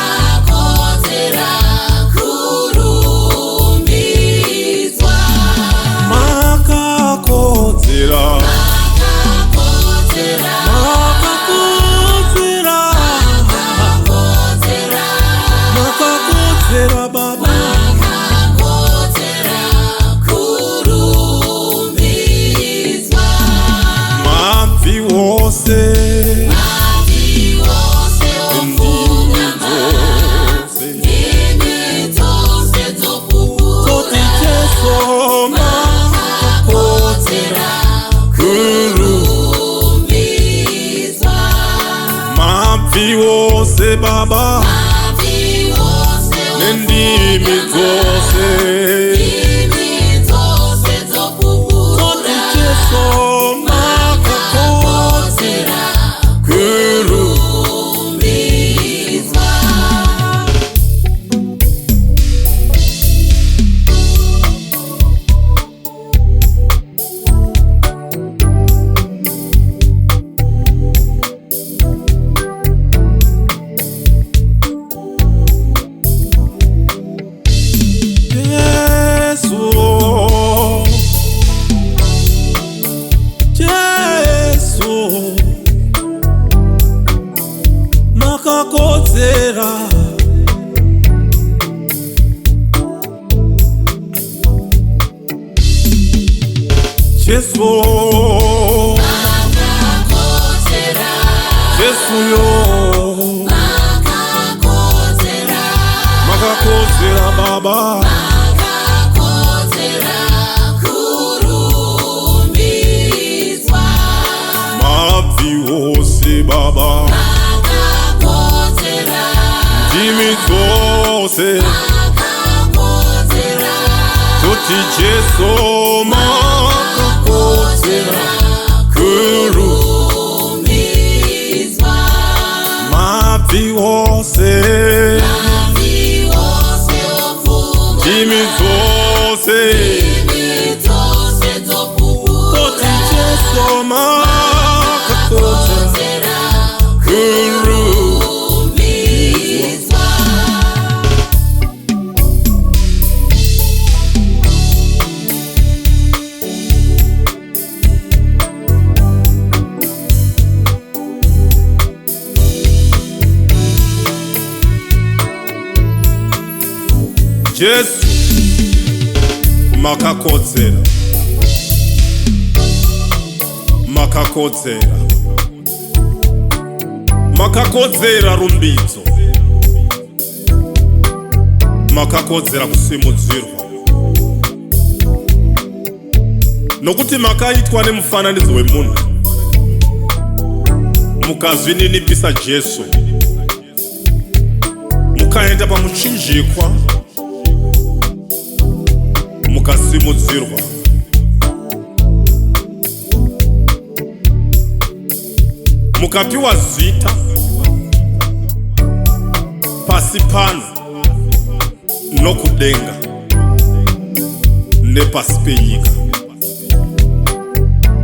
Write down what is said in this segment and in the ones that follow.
makakodzera kurumbidzwa. makakodzera makakodzera baba kurumbidzwa. mabvi wose toti Jesu makakodzera mabvi wose baba nendimi dzose toti Jesu makakodzera kurumbidzwa. makakodzera Jesu Jesu yo makakodzera baba kurumbidzwa. mabvi wose baba ndimi dzose toti Jesu makakodzera kurumbidzwa. mabvi wose ndimi dzose toti Jesu makakodzera kurumbidzwa. Jesu makakodzera makakodzera makakodzera rumbidzo makakodzera kusimudzirwa nokuti makaitwa nemufananidzo wemunhu mukazvininipisa Jesu mukaenda pamuchinjikwa mukasimudzirwa mukapiwa zita pasi pano nokudenga nepasi penyika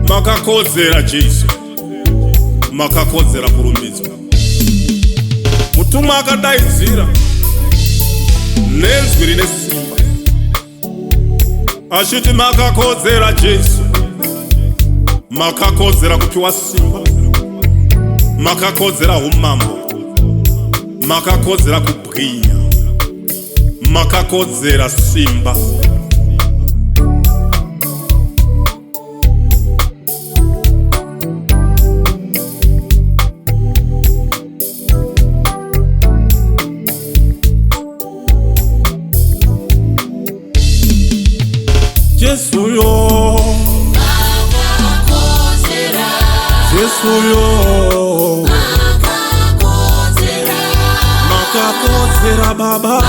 makakodzera Jesu makakodzera kurumbidzwa. Mutumwa akadaidzira nenzwi rine simba achiti makakodzera Jesu makakodzera kupiwa simba makakodzera umambo makakodzera kubwinya makakodzera simba Jesu yo Jesu yo makakodzera baba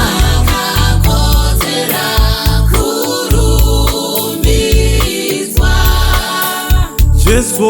kurumbidzwa. Jesu